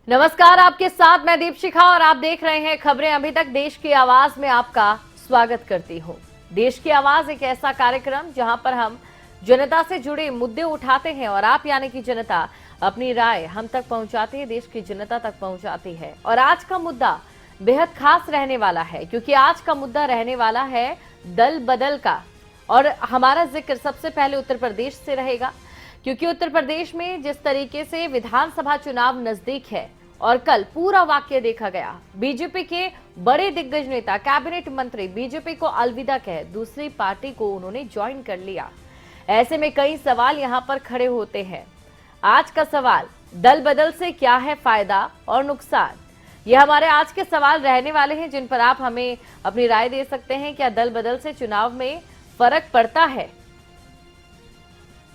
नमस्कार, आपके साथ मैं दीपशिखा और आप देख रहे हैं खबरें अभी तक। देश की आवाज में आपका स्वागत करती हूं। देश की आवाज एक ऐसा कार्यक्रम जहां पर हम जनता से जुड़े मुद्दे उठाते हैं और आप यानी कि जनता अपनी राय हम तक पहुंचाती है, देश की जनता तक पहुंचाती है। और आज का मुद्दा बेहद खास रहने वाला है, क्योंकि आज का मुद्दा रहने वाला है दल बदल का। और हमारा जिक्र सबसे पहले उत्तर प्रदेश से रहेगा, क्योंकि उत्तर प्रदेश में जिस तरीके से विधानसभा चुनाव नजदीक है और कल पूरा वाक्य देखा गया, बीजेपी के बड़े दिग्गज नेता, कैबिनेट मंत्री बीजेपी को अलविदा कह दूसरी पार्टी को उन्होंने ज्वाइन कर लिया। ऐसे में कई सवाल यहां पर खड़े होते हैं। आज का सवाल, दल बदल से क्या है फायदा और नुकसान, ये हमारे आज के सवाल रहने वाले हैं, जिन पर आप हमें अपनी राय दे सकते हैं। क्या दल बदल से चुनाव में फर्क पड़ता है?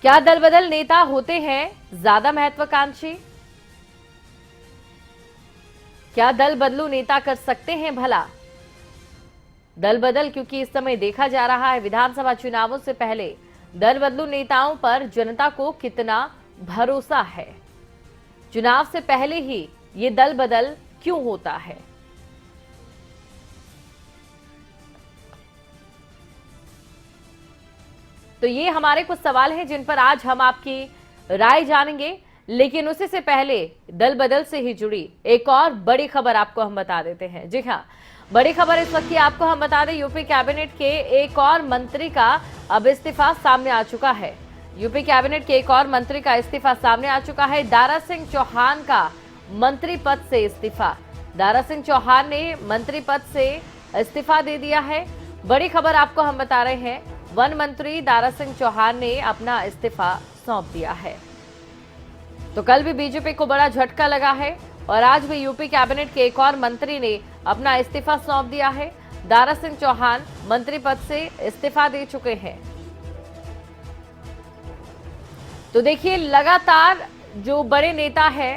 क्या दल बदल नेता होते हैं ज्यादा महत्वाकांक्षी? क्या दल बदलू नेता कर सकते हैं भला दल बदल? क्योंकि इस समय देखा जा रहा है विधानसभा चुनावों से पहले दल बदलू नेताओं पर जनता को कितना भरोसा है। चुनाव से पहले ही ये दल बदल क्यों होता है? तो ये हमारे कुछ सवाल हैं जिन पर आज हम आपकी राय जानेंगे। लेकिन उससे से पहले दल बदल से ही जुड़ी एक और बड़ी खबर आपको हम बता देते हैं। जी हाँ, बड़ी खबर इस वक्त की आपको हम बता दें, यूपी कैबिनेट के एक और मंत्री का अब इस्तीफा सामने आ चुका है। यूपी कैबिनेट के एक और मंत्री का इस्तीफा सामने आ चुका है। दारा सिंह चौहान का मंत्री पद से इस्तीफा। दारा सिंह चौहान ने मंत्री पद से इस्तीफा दे दिया है। बड़ी खबर आपको हम बता रहे हैं, वन मंत्री दारा सिंह चौहान ने अपना इस्तीफा सौंप दिया है। तो कल भी बीजेपी को बड़ा झटका लगा है और आज भी यूपी कैबिनेट के एक और मंत्री ने अपना इस्तीफा सौंप दिया है। दारा सिंह चौहान मंत्री पद से इस्तीफा दे चुके हैं। तो देखिए, लगातार जो बड़े नेता है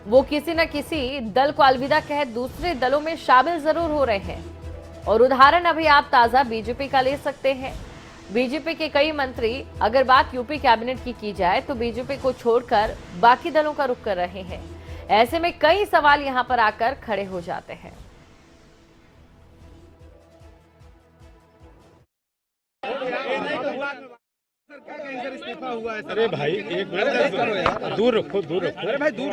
वो किसी न किसी दल को अलविदा कह दूसरे दलों में शामिल जरूर हो रहे हैं। और उदाहरण अभी आप ताजा बीजेपी का ले सकते हैं। बीजेपी के कई मंत्री, अगर बात यूपी कैबिनेट की जाए तो बीजेपी को छोड़कर बाकी दलों का रुख कर रहे हैं। ऐसे में कई सवाल यहां पर आकर खड़े हो जाते हैं। अरे भाई एक मिनट, दूर रखो। अरे भाई दूर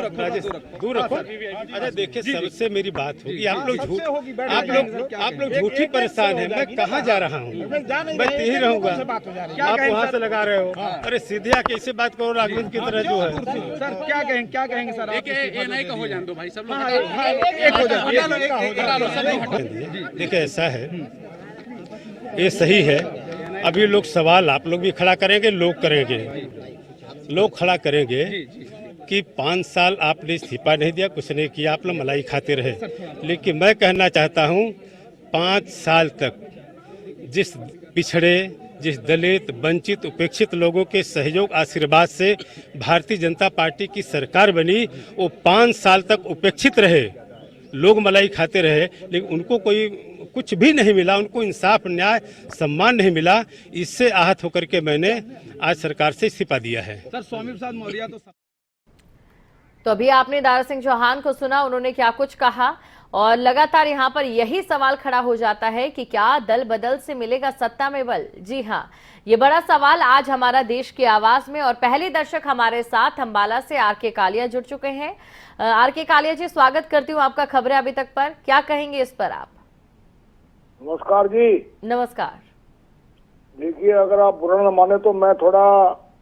रखो। अच्छा देखिए, सबसे मेरी बात होगी। आप लोग झूठी परेशान है। मैं कहाँ जा रहा हूँ? मैं यही रहूंगा। आप वहाँ से लगा रहे हो। अरे सीधे आके ऐसे बात करो राघवेंद्र की तरह जो है। सर क्या कहेंगे सर? एक हो जाए दो भाई, सब लोग। देखिए ऐसा है, ये सही है। अभी लोग सवाल आप लोग भी खड़ा करेंगे, लोग खड़ा करेंगे कि 5 साल आपने इस्तीफा नहीं दिया, कुछ नहीं किया, आप लोग मलाई खाते रहे। लेकिन मैं कहना चाहता हूं, 5 साल तक जिस पिछड़े, जिस दलित, वंचित, उपेक्षित लोगों के सहयोग आशीर्वाद से भारतीय जनता पार्टी की सरकार बनी, वो 5 साल तक उपेक्षित रहे, लोग मलाई खाते रहे, लेकिन उनको कोई कुछ भी नहीं मिला, उनको इंसाफ, न्याय, सम्मान नहीं मिला। इससे आहत होकर के मैंने आज सरकार से इस्तीफा दिया है। सर स्वामी प्रसाद मौर्य तो अभी आपने दारा सिंह चौहान को सुना, उन्होंने क्या कुछ कहा। और लगातार यहां पर यही सवाल खड़ा हो जाता है कि क्या दल बदल से मिलेगा सत्ता में बल? जी हाँ, ये बड़ा सवाल आज हमारा देश की आवाज में। और पहले दर्शक हमारे साथ अंबाला से आर.के. कालिया जुड़ चुके हैं। आर.के. कालिया जी, स्वागत करती हूँ आपका खबरें अभी तक पर। क्या कहेंगे इस पर आप? नमस्कार जी। नमस्कार। देखिए, अगर आप बुरा न माने तो मैं थोड़ा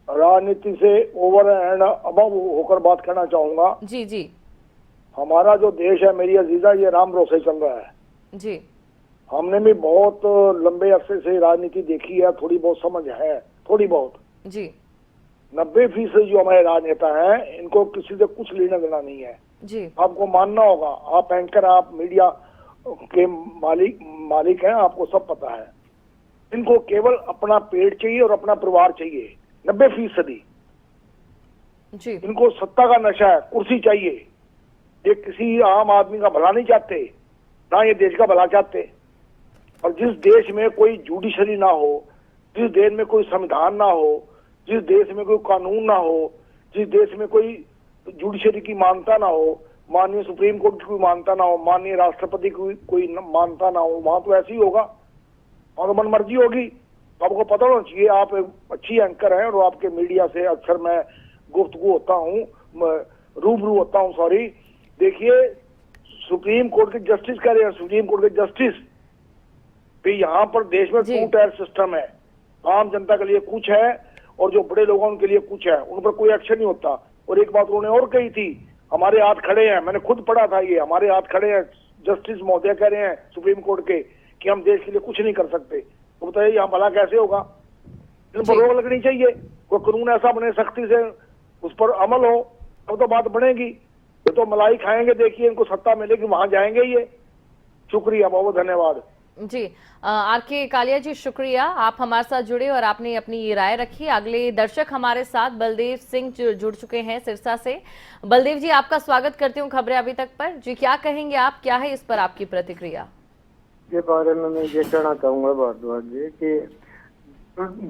राजनीति से ओवर एंड अबव होकर बात करना चाहूंगा। जी। हमारा जो देश है मेरी अजीजा, ये राम भरोसे चल रहा है जी। हमने भी बहुत लंबे अरसे से राजनीति देखी है, थोड़ी बहुत समझ है, थोड़ी बहुत जी। 90% जो हमारे राजनेता हैं, इनको किसी से कुछ लेना देना नहीं है जी। आपको मानना होगा। आप एंकर, आप मीडिया के मालिक हैं, आपको सब पता है। इनको केवल अपना पेट चाहिए और अपना परिवार चाहिए, 90%। जी। इनको सत्ता का नशा है, कुर्सी चाहिए। ये किसी आम आदमी का भला नहीं चाहते, ना ये देश का भला चाहते। और जिस देश में कोई जुडिशरी ना हो, जिस देश में कोई संविधान ना हो, जिस देश में कोई कानून ना हो, जिस देश में कोई जुडिशरी की मान्यता ना हो, माननीय सुप्रीम कोर्ट की कोई मानता ना हो, माननीय राष्ट्रपति की कोई मानता ना हो, वहां तो ऐसे ही होगा, वहां तो मनमर्जी होगी। आपको पता होना चाहिए, आप एक अच्छी एंकर हैं और आपके मीडिया से अक्सर मैं गुफ्तगू होता हूँ, रूबरू होता हूँ, सॉरी। देखिए, सुप्रीम कोर्ट के जस्टिस कह रहे हैं, सुप्रीम कोर्ट के जस्टिस भी यहाँ पर देश में 2 टायर सिस्टम है। आम जनता के लिए कुछ है और जो बड़े लोग हैं उनके लिए कुछ है, उन पर कोई एक्शन नहीं होता। और एक बात उन्होंने और कही थी, हमारे हाथ खड़े हैं, मैंने खुद पढ़ा था ये, हमारे हाथ खड़े हैं, जस्टिस महोदय कह रहे हैं सुप्रीम कोर्ट के कि हम देश के लिए कुछ नहीं कर सकते। तो बताइए यहाँ भला कैसे होगा? इन पर रोक लगनी चाहिए, कोई कानून ऐसा बने सख्ती से उस पर अमल हो, तब तो बात बनेगी। ये तो मलाई खाएंगे, देखिए इनको सत्ता मिलेगी वहां जाएंगे ये। शुक्रिया, बहुत धन्यवाद जी। आर के कालिया जी, शुक्रिया, आप हमारे साथ जुड़े और आपने अपनी ये राय रखी। अगले दर्शक हमारे साथ बलदेव सिंह जुड़ चुके हैं सिरसा से। बलदेव जी, आपका स्वागत करती हूँ खबरें अभी तक पर। जी, क्या कहेंगे आप, क्या है इस पर आपकी प्रतिक्रिया? के बारे में मैं ये कहना चाहूंगा भारद्वाज जी कि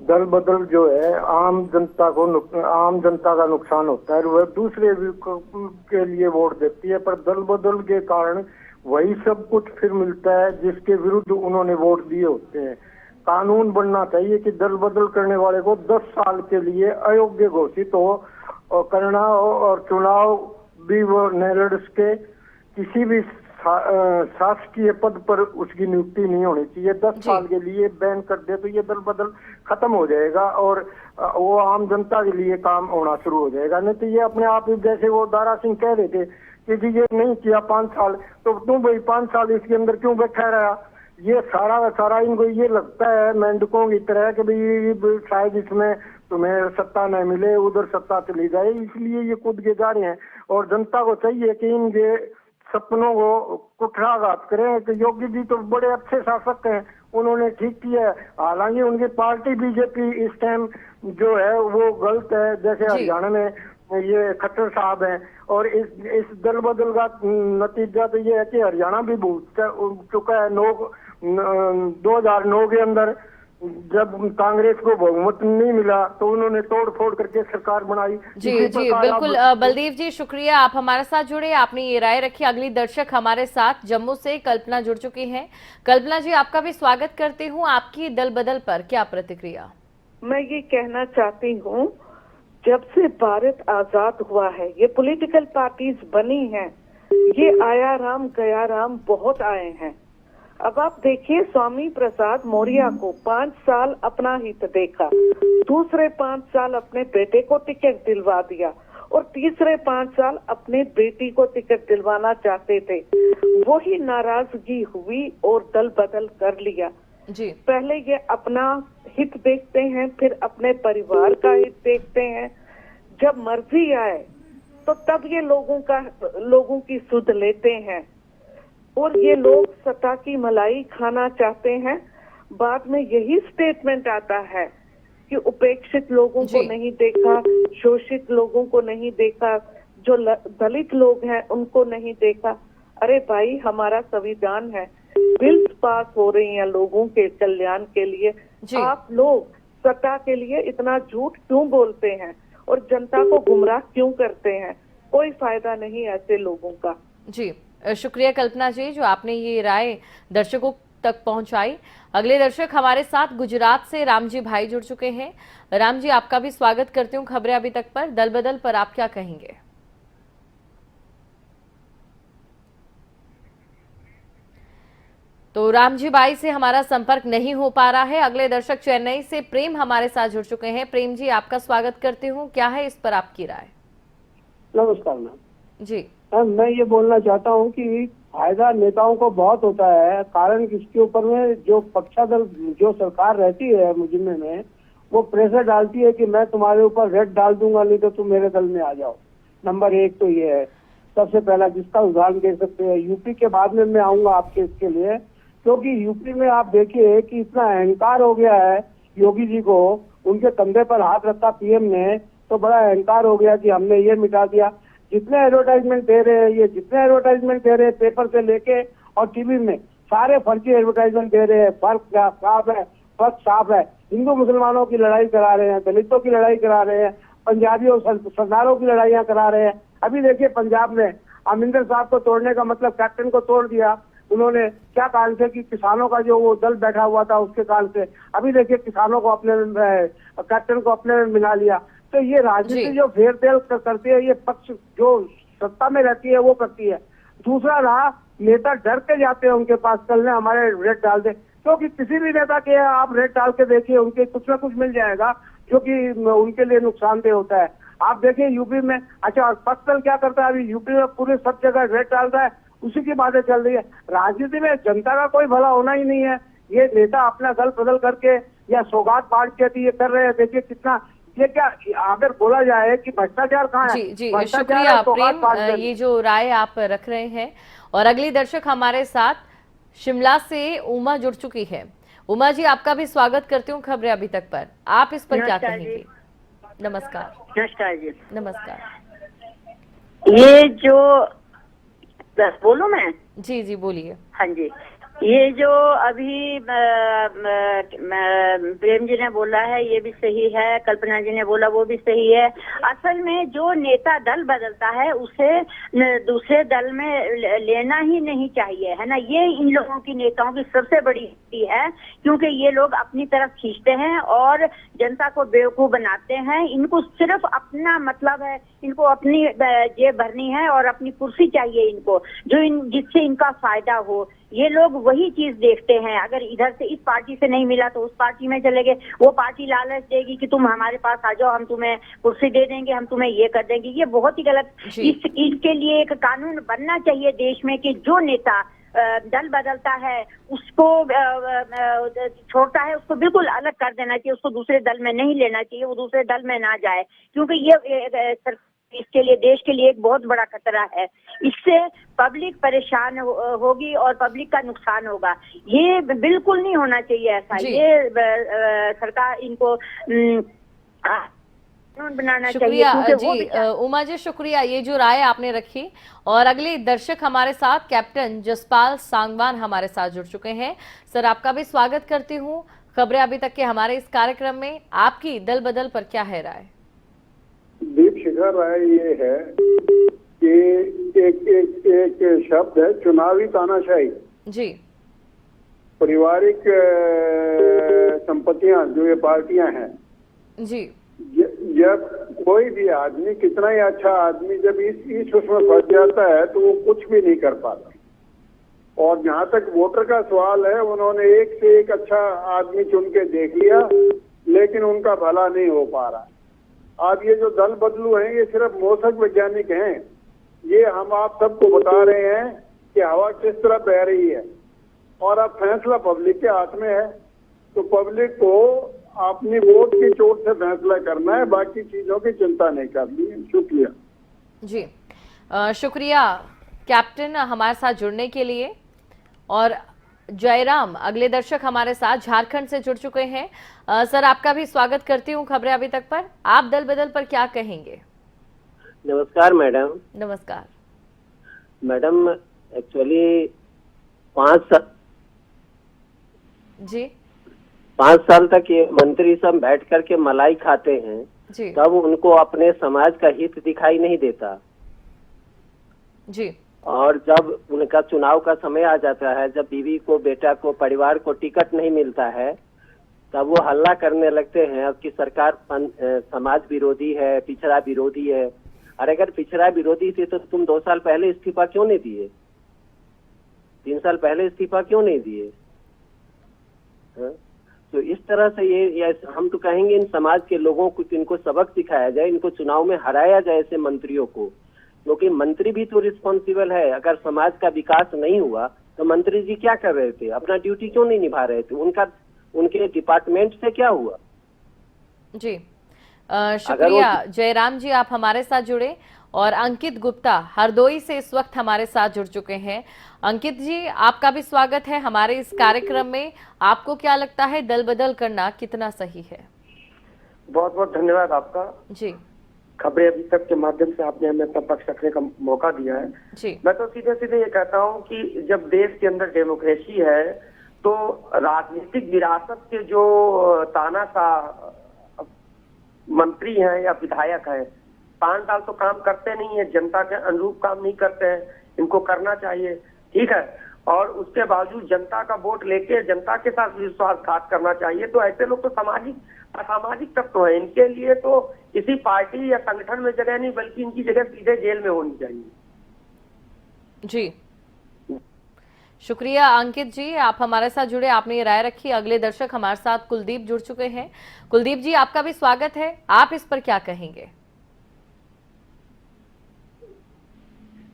दल बदल जो है आम जनता का नुकसान होता है, वह दूसरे के लिए वोट देती है, पर दल बदल के कारण वही सब कुछ फिर मिलता है जिसके विरुद्ध उन्होंने वोट दिए होते हैं। कानून बनना चाहिए कि दल बदल करने वाले को 10 साल के लिए अयोग्य घोषित हो और करना हो, और चुनाव भी वो न लड़ सके, किसी भी शासकीय पद पर उसकी नियुक्ति नहीं होनी चाहिए। 10 साल के लिए बैन कर दे तो ये दल बदल खत्म हो जाएगा और वो आम जनता के लिए काम होना शुरू हो जाएगा। नहीं तो ये अपने आप ही, जैसे वो दारा सिंह कह रहे थे कि जी ये नहीं किया 5 साल, तो तुम भाई 5 साल इसके अंदर क्यों बैठा रहा? ये सारा इनको ये लगता है मेंढकों की तरह कि भाई शायद इसमें तुम्हें सत्ता न मिले, उधर सत्ता चली जाए, इसलिए ये कूद के जा रहे हैं। और जनता को चाहिए कि इनके सपनों को कुठाराघात करें। कि योगी जी तो बड़े अच्छे शासक हैं, उन्होंने ठीक किया है, हालांकि उनकी पार्टी बीजेपी इस टाइम जो है वो गलत है। जैसे हरियाणा में ये खट्टर साहब हैं, और इस दल बदल का नतीजा तो ये है कि हरियाणा भी भूल चुका है। 2009 के अंदर जब कांग्रेस को बहुमत नहीं मिला तो उन्होंने तोड़ फोड़ करके सरकार बनाई। जी बिल्कुल बलदेव जी, शुक्रिया, आप हमारे साथ जुड़े, आपने ये राय रखी। अगली दर्शक हमारे साथ जम्मू से कल्पना जुड़ चुकी हैं। कल्पना जी, आपका भी स्वागत करती हूँ। आपकी दल बदल पर क्या प्रतिक्रिया? मैं ये कहना चाहती हूँ, जब से भारत आजाद हुआ है ये पॉलिटिकल पार्टीज बनी हैं, ये आया राम गया राम बहुत आए हैं। अब आप देखिए, स्वामी प्रसाद मौर्य को 5 साल अपना हित देखा, दूसरे 5 साल अपने बेटे को टिकट दिलवा दिया और तीसरे 5 साल अपने बेटी को टिकट दिलवाना चाहते थे। वही नाराजगी हुई और दल बदल कर लिया। जी, पहले ये अपना हित देखते हैं, फिर अपने परिवार का हित देखते हैं। जब मर्जी आए तो तब ये लोगों की सुध लेते हैं और ये लोग सत्ता की मलाई खाना चाहते हैं। बाद में यही स्टेटमेंट आता है कि उपेक्षित लोगों को नहीं देखा, शोषित लोगों को नहीं देखा, जो दलित लोग हैं उनको नहीं देखा। अरे भाई, हमारा संविधान है, बिल्स पास हो रही हैं लोगों के कल्याण के लिए। आप लोग सत्ता के लिए इतना झूठ क्यों बोलते हैं और जनता को गुमराह क्यों करते हैं? कोई फायदा नहीं ऐसे लोगों का। जी, शुक्रिया कल्पना जी, जो आपने ये राय दर्शकों तक पहुंचाई। अगले दर्शक हमारे साथ गुजरात से रामजी भाई जुड़ चुके हैं। राम जी, आपका भी स्वागत करती हूँ खबरें अभी तक पर। दल बदल पर आप क्या कहेंगे? तो रामजी भाई से हमारा संपर्क नहीं हो पा रहा है। अगले दर्शक चेन्नई से प्रेम हमारे साथ जुड़ चुके हैं। प्रेम जी, आपका स्वागत करती हूँ, क्या है इस पर आपकी राय? नमस्कार मैम जी, मैं ये बोलना चाहता हूँ कि फायदा नेताओं को बहुत होता है, कारण किसके ऊपर में जो पक्षादल जो सरकार रहती है मुजिम्मे में, वो प्रेशर डालती है कि मैं तुम्हारे ऊपर रेड डाल दूंगा, नहीं तो तुम मेरे दल में आ जाओ। नंबर 1 तो ये है सबसे पहला, जिसका उदाहरण दे सकते हैं। यूपी के बाद में मैं आऊंगा आपके इसके लिए, क्योंकि यूपी में आप देखिए कि इतना अहंकार हो गया है योगी जी को, उनके कंधे पर हाथ रखा पीएम ने, तो बड़ा अहंकार हो गया कि हमने ये मिटा दिया। जितने एडवर्टाइजमेंट दे रहे हैं, ये जितने एडवर्टाइजमेंट दे रहे हैं पेपर से लेके और टीवी में, सारे फर्जी एडवर्टाइजमेंट दे रहे हैं। फर्क साफ है। हिंदू मुसलमानों की लड़ाई करा रहे हैं, दलितों की लड़ाई करा रहे हैं, पंजाबियों सरदारों की लड़ाइयाँ करा रहे हैं। अभी देखिए पंजाब में अमरिंदर साहब को तोड़ने का मतलब कैप्टन को तोड़ दिया उन्होंने। क्या कारण से कि किसानों का जो वो दल बैठा हुआ था उसके कारण से अभी देखिए किसानों को अपने कैप्टन को अपने में मिला लिया। तो ये राजनीति जी। जो फेरबदल करती है, ये पक्ष जो सत्ता में रहती है वो करती है। दूसरा रहा, नेता डर के जाते हैं उनके पास, कल ने हमारे रेट डाल दे, क्योंकि किसी भी नेता के आप रेट डाल के देखिए उनके कुछ ना कुछ मिल जाएगा जो कि उनके लिए नुकसानदेह होता है। आप देखिए यूपी में, अच्छा और पक्ष क्या करता है, अभी यूपी में पूरे सब जगह रेट डाल रहा है, उसी की बातें चल रही है। राजनीति में जनता का कोई भला होना ही नहीं है। ये नेता अपना दल बदल करके या सौगात बांट के ये कर रहे हैं। देखिए कितना, ये क्या अगर बोला जाए कि भ्रष्टाचार कहाँ है? जी जी, भ्रष्टाचार शुक्रिया है सौगात प्रेम, बांट के। ये जो राय आप रख रहे हैं। और अगली दर्शक हमारे साथ शिमला से उमा जुड़ चुकी है। उमा जी, आपका भी स्वागत करती हूँ खबरें अभी तक पर। आप इस पर क्या नमस्कार कहेंगे? नमस्कार। नमस्कार जी। नमस्कार। ये जो बोलूं मैं? जी जी, बोलिए। हाँ जी, ये जो अभी प्रेम जी ने बोला है ये भी सही है, कल्पना जी ने बोला वो भी सही है। असल में जो नेता दल बदलता है उसे दूसरे दल में लेना ही नहीं चाहिए, है ना। ये इन लोगों की, नेताओं की सबसे बड़ी गलती है, क्योंकि ये लोग अपनी तरफ खींचते हैं और जनता को बेवकूफ बनाते हैं। इनको सिर्फ अपना मतलब है, इनको अपनी जेब भरनी है और अपनी कुर्सी चाहिए इनको, जो जिससे इनका फायदा हो। ये लोग वही चीज देखते हैं, अगर इधर से इस पार्टी से नहीं मिला तो उस पार्टी में चले गए, वो पार्टी लालच देगी कि तुम हमारे पास आ जाओ, हम तुम्हें कुर्सी दे देंगे, हम तुम्हें ये कर देंगे। ये बहुत ही गलत। इसके लिए एक कानून बनना चाहिए देश में कि जो नेता दल बदलता है उसको छोड़ता है, उसको बिल्कुल अलग कर देना चाहिए, उसको दूसरे दल में नहीं लेना चाहिए, वो दूसरे दल में ना जाए, क्योंकि ये इसके लिए, देश के लिए एक बहुत बड़ा खतरा है। इससे पब्लिक परेशान होगी और पब्लिक का नुकसान होगा। ये बिल्कुल नहीं होना चाहिए ऐसा। ये सरकार इनको बनाना शुक्रिया चाहिए। जी उमा जी, शुक्रिया ये जो राय आपने रखी। और अगले दर्शक हमारे साथ कैप्टन जसपाल सांगवान हमारे साथ जुड़ चुके हैं। सर, आपका भी स्वागत करती हूँ खबरें अभी तक के हमारे इस कार्यक्रम में। आपकी दल बदल पर क्या है राय? दीप शिखा राय ये है कि एक शब्द है चुनावी तानाशाही। जी। पारिवारिक संपत्तियां जो ये पार्टियां हैं जी, जब कोई भी आदमी, कितना ही अच्छा आदमी, जब इस उसमें फंस जाता है तो वो कुछ भी नहीं कर पाता। और जहां तक वोटर का सवाल है, उन्होंने एक से एक अच्छा आदमी चुन के देख लिया, लेकिन उनका भला नहीं हो पा रहा। अब ये जो दल बदलू हैं, ये सिर्फ मौसम वैज्ञानिक हैं। ये हम आप सबको बता रहे हैं कि हवा किस तरह बह रही है, और अब फैसला पब्लिक के हाथ में है। तो पब्लिक को अपनी वोट की चोट से फैसला करना है, बाकी चीजों की चिंता नहीं करनी है। शुक्रिया जी। शुक्रिया कैप्टन हमारे साथ जुड़ने के लिए। और जयराम अगले दर्शक हमारे साथ झारखंड से जुड़ चुके हैं। सर, आपका भी स्वागत करती हूँ खबरें अभी तक पर। आप दल बदल पर क्या कहेंगे? नमस्कार मैडम। नमस्कार मैडम, एक्चुअली 5 साल तक ये मंत्री सब बैठ करके मलाई खाते हैं जी। तब उनको अपने समाज का हित दिखाई नहीं देता जी। और जब उनका चुनाव का समय आ जाता है, जब बीवी को, बेटा को, परिवार को टिकट नहीं मिलता है, तब वो हल्ला करने लगते हैं कि सरकार समाज विरोधी है, पिछड़ा विरोधी है। अरे अगर पिछड़ा विरोधी थी तो तुम 2 साल पहले इस्तीफा क्यों नहीं दिए? 3 साल पहले इस्तीफा क्यों नहीं दिए? तो इस तरह से ये हम तो कहेंगे इन समाज के लोगों को, इनको सबक सिखाया जाए, इनको चुनाव में हराया जाए ऐसे मंत्रियों को, क्योंकि मंत्री भी तो रिस्पॉन्सिबल है। अगर समाज का विकास नहीं हुआ तो मंत्री जी क्या कर रहे थे? अपना ड्यूटी क्यों नहीं निभा रहे थे? उनके डिपार्टमेंट से क्या हुआ? जी शुक्रिया जयराम जी, आप हमारे साथ जुड़े। और अंकित गुप्ता हरदोई से इस वक्त हमारे साथ जुड़ चुके हैं। अंकित जी, आपका भी स्वागत है हमारे इस कार्यक्रम में। आपको क्या लगता है दल बदल करना कितना सही है? बहुत बहुत धन्यवाद आपका जी। खबरें अभी तक के माध्यम से आपने हमें अपना पक्ष रखने का मौका दिया है जी। मैं तो सीधे सीधे ये कहता हूँ कि जब देश के अंदर डेमोक्रेसी है तो राजनीतिक विरासत के जो तानाशाह मंत्री हैं या विधायक हैं, 5 साल तो काम करते नहीं है, जनता के अनुरूप काम नहीं करते हैं, इनको करना चाहिए, ठीक है। और उसके बावजूद जनता का वोट लेके जनता के साथ विश्वासघात करना चाहिए। तो ऐसे लोग तो असामाजिक तत्व है, इनके लिए तो किसी पार्टी या संगठन में जगह नहीं, बल्कि इनकी जगह सीधे जेल में होनी चाहिए। जी, शुक्रिया अंकित जी, आप हमारे साथ जुड़े, आपने ये राय रखी। अगले दर्शक हमारे साथ कुलदीप जुड़ चुके हैं। कुलदीप जी, आपका भी स्वागत है, आप इस पर क्या कहेंगे?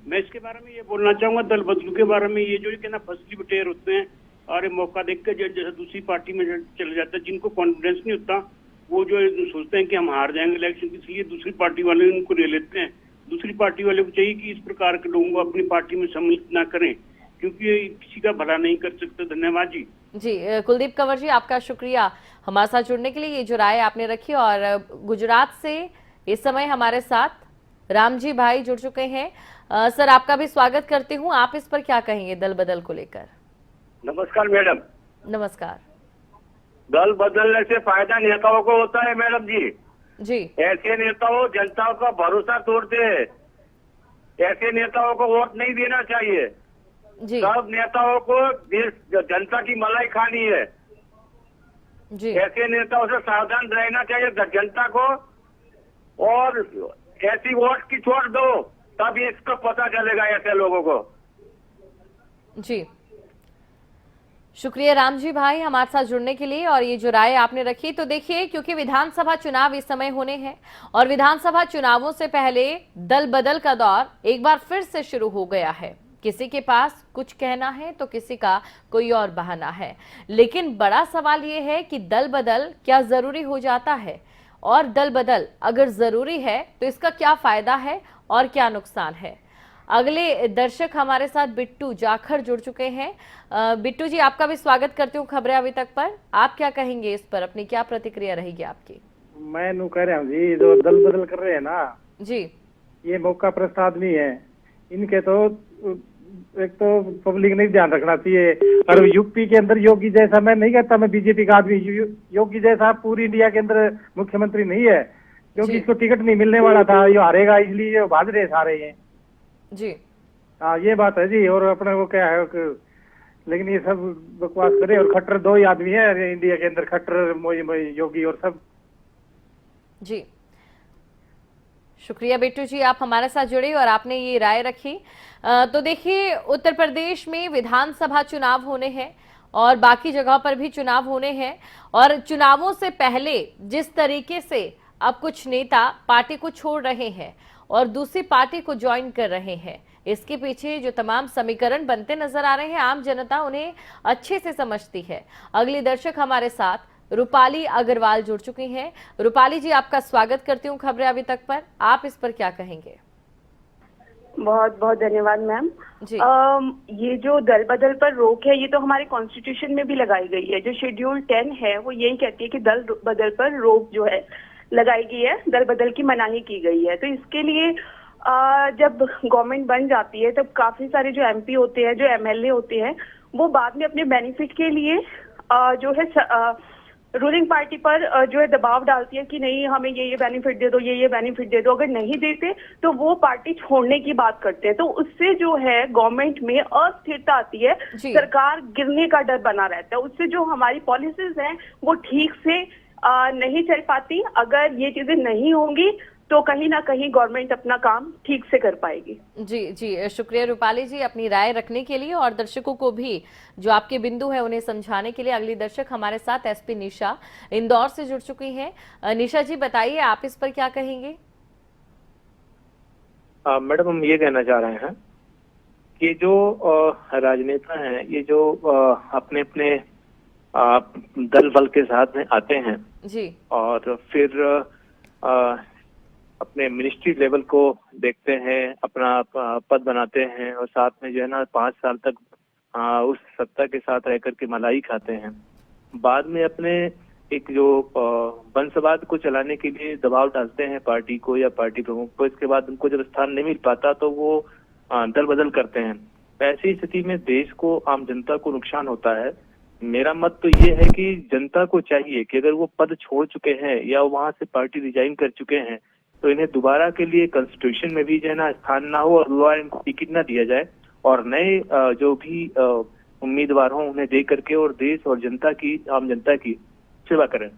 मैं इसके बारे में ये बोलना चाहूंगा, दल बदलू के बारे में। ये जो कि ना फसली बटेर होते हैं और मौका देख कर जैसे दूसरी पार्टी में चले जाते हैं, जिनको कॉन्फिडेंस नहीं होता, वो जो सोचते हैं कि हम हार जाएंगे इलेक्शन, इसलिए दूसरी पार्टी वाले उनको ले लेते हैं। दूसरी पार्टी वाले को चाहिए कि इस प्रकार के लोगों को अपनी पार्टी में सम्मिलित ना करें, क्योंकि ये किसी का भला नहीं कर सकते। धन्यवाद जी। जी, कुलदीप कंवर जी, आपका शुक्रिया हमारे साथ जुड़ने के लिए। ये जो राय आपने रखी, और गुजरात से इस समय हमारे साथ रामजी भाई जुड़ चुके हैं। सर, आपका भी स्वागत करती हूँ, आप इस पर क्या कहेंगे दल बदल को लेकर? नमस्कार मैडम। नमस्कार। दल बदलने से फायदा नेताओं को होता है मैडम जी। जी, ऐसे नेताओं जनता का भरोसा तोड़ते हैं, ऐसे नेताओं को वोट नहीं देना चाहिए जी, सब नेताओं को देश जनता की मलाई खानी है जी। ऐसे नेताओं से सावधान रहना चाहिए जनता को, और ऐसी वोट की छोड़ दो, तब इसका पता चलेगा ऐसे लोगों को। जी, शुक्रिया रामजी भाई हमारे साथ जुड़ने के लिए। और ये जो राय आपने रखी, तो देखिए, क्योंकि विधानसभा चुनाव इस समय होने हैं और विधानसभा चुनावों से पहले दल बदल का दौर एक बार फिर से शुरू हो गया है। किसी के पास कुछ कहना है तो किसी का कोई और बहाना है, लेकिन बड़ा सवाल ये है कि दल बदल क्या जरूरी हो जाता है, और दल बदल अगर जरूरी है तो इसका क्या फायदा है और क्या नुकसान है। अगले दर्शक हमारे साथ बिट्टू जाखड़ जुड़ चुके हैं। बिट्टू जी, आपका भी स्वागत करती हूँ खबरें अभी तक पर। आप क्या कहेंगे इस पर, अपनी क्या प्रतिक्रिया रहेगी आपकी? मैं नू कह रहा हूँ जी, जो दल बदल कर रहे हैं ना जी, ये मौका प्रस्त आदमी है, इनके तो एक तो पब्लिक नहीं ध्यान रखना चाहिए। और यूपी के अंदर योगी जैसा, मैं नहीं कहता मैं बीजेपी का आदमी, योगी जैसा पूरी इंडिया के अंदर मुख्यमंत्री नहीं है, क्योंकि इसको टिकट नहीं मिलने वाला था, ये हारेगा इसलिए ये भाज रहे सारे हैं जी। हाँ, ये बात है जी। और अपने को क्या है कि, लेकिन ये सब बकवास करे। और खट्टर दो ही आदमी है इंडिया के अंदर, खट्टर योगी और सब। जी, शुक्रिया बिट्टू जी, आप हमारे साथ जुड़े और आपने ये राय रखी। तो देखिए, उत्तर प्रदेश में विधानसभा चुनाव होने हैं और बाकी जगह पर भी चुनाव होने हैं, और चुनावों से पहले जिस तरीके से अब कुछ नेता पार्टी को छोड़ रहे हैं और दूसरी पार्टी को ज्वाइन कर रहे हैं, इसके पीछे जो तमाम समीकरण बनते नजर आ रहे हैं, आम जनता उन्हें अच्छे से समझती है। अगली दर्शक हमारे साथ रूपाली अग्रवाल जुड़ चुकी हैं। रूपाली जी, आपका स्वागत करती हूँ खबरें अभी तक पर, आप इस पर क्या कहेंगे? बहुत बहुत धन्यवाद मैम जी। ये जो दल बदल पर रोक है, ये तो हमारे कॉन्स्टिट्यूशन में भी लगाई गई है। जो शेड्यूल 10 है वो यही कहती है कि दल बदल पर रोक जो है लगाई गई है, दल बदल की मनाही की गई है। तो इसके लिए जब गवर्नमेंट बन जाती है तब काफी सारे जो एमपी होते हैं, जो एमएलए होते हैं, वो बाद में अपने बेनिफिट के लिए जो है रूलिंग पार्टी पर जो है दबाव डालती है कि नहीं हमें ये बेनिफिट दे दो, ये बेनिफिट दे दो। अगर नहीं देते तो वो पार्टी छोड़ने की बात करते हैं। तो उससे जो है गवर्नमेंट में अस्थिरता आती है, सरकार गिरने का डर बना रहता है। उससे जो हमारी पॉलिसीज हैं वो ठीक से नहीं चल पाती। अगर ये चीजें नहीं होंगी तो कहीं ना कहीं गवर्नमेंट अपना काम ठीक से कर पाएगी। जी जी, शुक्रिया रूपाली जी अपनी राय रखने के लिए और दर्शकों को भी जो आपके बिंदु है उन्हें समझाने के लिए। अगली दर्शक हमारे साथ एसपी निशा इंदौर से जुड़ चुकी हैं। निशा जी, बताइए आप इस पर क्या कहेंगे? मैडम, हम ये कहना चाह रहे हैं कि जो राजनेता हैं, ये जो अपने अपने दल बल के साथ में आते हैं जी, और फिर अपने मिनिस्ट्री लेवल को देखते हैं, अपना पद बनाते हैं और साथ में जो है ना 5 साल तक उस सत्ता के साथ रहकर के मलाई खाते हैं। बाद में अपने एक जो वंशवाद को चलाने के लिए दबाव डालते हैं पार्टी को या पार्टी प्रमुख को। इसके बाद उनको जब स्थान नहीं मिल पाता तो वो दल बदल करते हैं। ऐसी स्थिति में देश को, आम जनता को नुकसान होता है। मेरा मत तो ये है कि जनता को चाहिए कि अगर वो पद छोड़ चुके हैं या वहां से पार्टी रिजाइन कर चुके हैं तो इन्हें दोबारा के लिए कॉन्स्टिट्यूशन में भी जो है ना स्थान ना हो और दोबारा इनको टिकट ना दिया जाए और नए जो भी उम्मीदवार हों उन्हें दे करके और देश और जनता की, आम जनता की सेवा करें।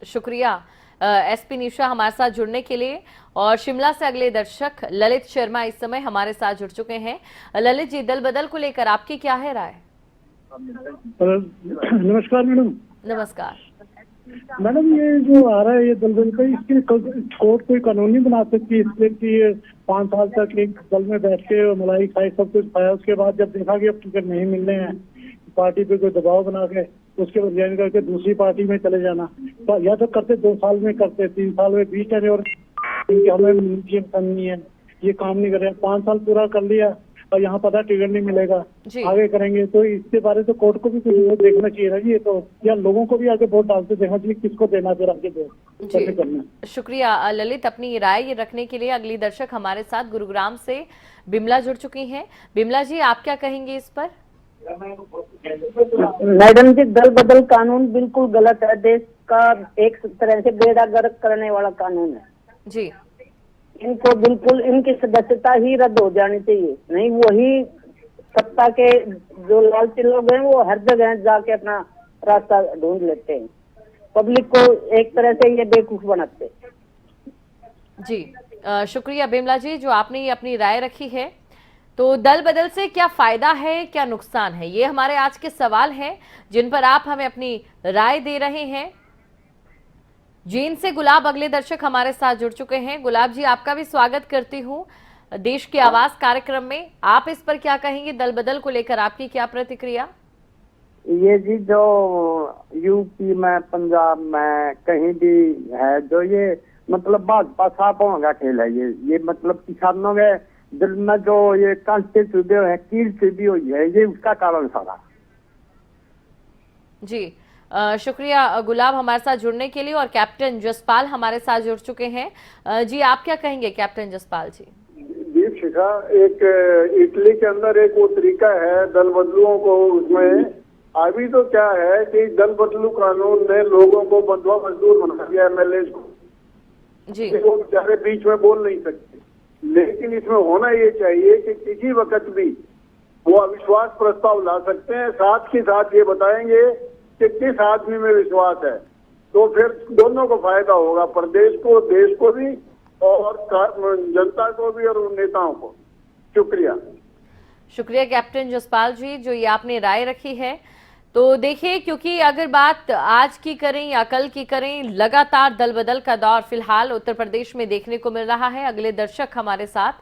शुक्रिया एसपी निशा हमारे साथ जुड़ने के लिए। और शिमला से अगले दर्शक ललित शर्मा इस समय हमारे साथ जुड़ चुके हैं। ललित जी, दल बदल को लेकर आपकी क्या है राय? नमस्कार मैडम। नमस्कार मैडम, ये जो आ रहा है ये दल बदल का, इसकी कोर्ट कोई कानून नहीं बना सकती इसलिए कि 5 साल तक एक दल में बैठ के मलाई खाई, सब कुछ खाया, उसके बाद जब देखा कि अब टिकट नहीं मिलने हैं, पार्टी पे कोई दबाव बना के उसके बाद ज्वाइन करके दूसरी पार्टी में चले जाना, तो या तो करते 2 साल में करते, 3 साल में बीच है और हमें करनी है, ये काम नहीं कर रहे। 5 साल पूरा कर लिया और यहाँ पता टिकट नहीं मिलेगा, आगे करेंगे, तो इसके बारे तो कोर्ट को भी कुछ देखना चाहिए ना ये तो, या लोगों को भी आगे वोट डालते देखना चाहिए किसको देना फिर आगे कैसे करना। शुक्रिया ललित अपनी राय ये रखने के लिए। अगली दर्शक हमारे साथ गुरुग्राम से बिमला जुड़ चुकी हैं। बिमला जी, आप क्या कहेंगे इस पर? मैडम जी, दल बदल कानून बिल्कुल गलत है, देश का एक तरह से बेड़ा गर्क करने वाला कानून है जी। इनको बिल्कुल इनकी सदस्यता ही रद्द हो जानी चाहिए, नहीं वही सत्ता के जो लालची लोग हैं वो हर जगह जाके अपना रास्ता ढूंढ लेते हैं, पब्लिक को एक तरह से ये बेवकूफ बनाते। जी शुक्रिया बिमला जी जो आपने ये अपनी राय रखी है। तो दल बदल से क्या फायदा है, क्या नुकसान है, ये हमारे आज के सवाल हैं जिन पर आप हमें अपनी राय दे रहे हैं। जींद से गुलाब अगले दर्शक हमारे साथ जुड़ चुके हैं। गुलाब जी, आपका भी स्वागत करती हूँ देश की आवाज कार्यक्रम में। आप इस पर क्या कहेंगे, दल बदल को लेकर आपकी क्या प्रतिक्रिया? ये जी जो यूपी में, पंजाब में कहीं भी है, जो ये मतलब भाजपा छापों का खेल है, ये मतलब किसानों के दिल में जो ये कांटे चुभे है, कील चुभी हुई है, ये उसका कारण सारा। जी शुक्रिया गुलाब हमारे साथ जुड़ने के लिए। और कैप्टन जसपाल हमारे साथ जुड़ चुके हैं। जी आप क्या कहेंगे कैप्टन जसपाल जी? दीप शिखा, एक इटली के अंदर एक वो तरीका है दल बदलुओं को, उसमें अभी तो क्या है कि दल बदलू कानून ने लोगों को बंधुआ मजदूर बना दिया, एमएलए को जी, वो बेचारे बीच में बोल नहीं सकते। लेकिन इसमें होना ये चाहिए कि किसी वक्त भी वो अविश्वास प्रस्ताव ला सकते हैं, साथ ही साथ ये बताएंगे कि किस आदमी में विश्वास है, तो फिर दोनों को फायदा होगा, प्रदेश को, देश को भी और जनता को भी और नेताओं को। शुक्रिया। शुक्रिया कैप्टन जसपाल जी जो ये आपने राय रखी है। तो देखिए, क्योंकि अगर बात आज की करें या कल की करें, लगातार दल बदल का दौर फिलहाल उत्तर प्रदेश में देखने को मिल रहा है। अगले दर्शक हमारे साथ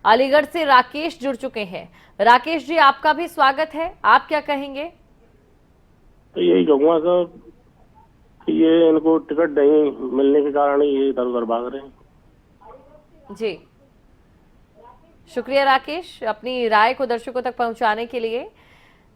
अलीगढ़ से राकेश जुड़ चुके हैं। राकेश जी, आपका भी स्वागत है, आप क्या कहेंगे? तो यही कहूँगा सर कि ये इनको टिकट नहीं मिलने के कारण ये इधर उधर भाग रहे हैं। जी शुक्रिया राकेश अपनी राय को दर्शकों तक पहुंचाने के लिए।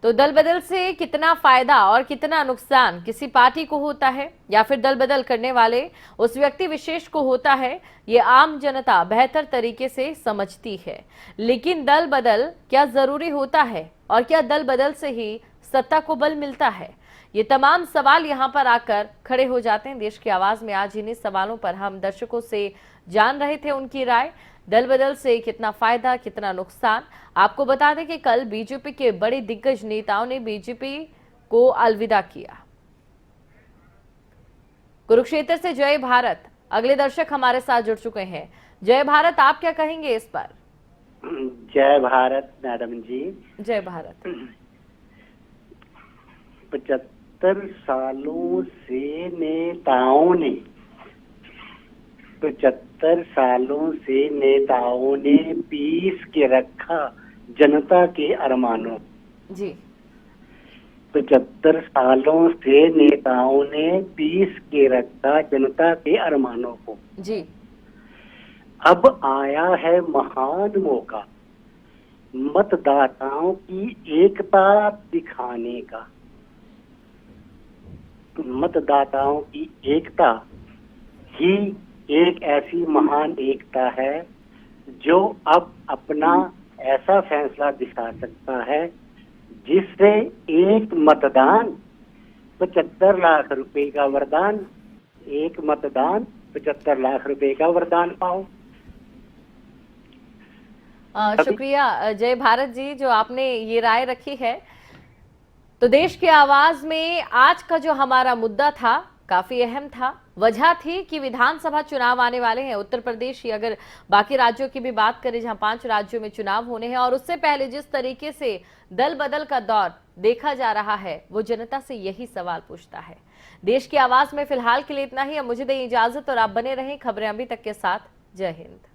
तो दल बदल से कितना फायदा और कितना नुकसान किसी पार्टी को होता है या फिर दल बदल करने वाले उस व्यक्ति विशेष को होता है, ये आम जनता बेहतर तरीके से समझती है। लेकिन दल बदल क्या जरूरी होता है और क्या दल बदल से ही सत्ता को बल मिलता है? ये तमाम सवाल यहाँ पर आकर खड़े हो जाते हैं। देश की आवाज में आज इन्हीं सवालों पर हम दर्शकों से जान रहे थे उनकी राय। दल बदल से कितना फायदा, कितना नुकसान। आपको बता दें कि कल बीजेपी के बड़े दिग्गज नेताओं ने बीजेपी को अलविदा किया। कुरुक्षेत्र से जय भारत अगले दर्शक हमारे साथ जुड़ चुके हैं। जय भारत, आप क्या कहेंगे इस पर? जय भारत मैडम जी। जय भारत। 75 सालों से नेताओं ने 75 सालों से नेताओं ने पीस के रखा जनता के अरमानों जी। 75 सालों से नेताओं ने पीस के रखा जनता के अरमानों को जी। अब आया है महान मौका मतदाताओं की एकता दिखाने का। मतदाताओं की एकता ही एक ऐसी महान एकता है जो अब अपना ऐसा फैसला दिखा सकता है जिससे एक मतदान 75 लाख रुपए का वरदान, एक मतदान 75 लाख रुपए का वरदान पाऊं। शुक्रिया जय भारत जी, जो आपने ये राय रखी है। तो देश की आवाज में आज का जो हमारा मुद्दा था काफी अहम था। वजह थी कि विधानसभा चुनाव आने वाले हैं उत्तर प्रदेश की, अगर बाकी राज्यों की भी बात करें जहां 5 राज्यों में चुनाव होने हैं, और उससे पहले जिस तरीके से दल बदल का दौर देखा जा रहा है वो जनता से यही सवाल पूछता है। देश की आवाज में फिलहाल के लिए इतना ही। अब मुझे दें इजाजत और आप बने रहें खबरें अभी तक के साथ। जय हिंद।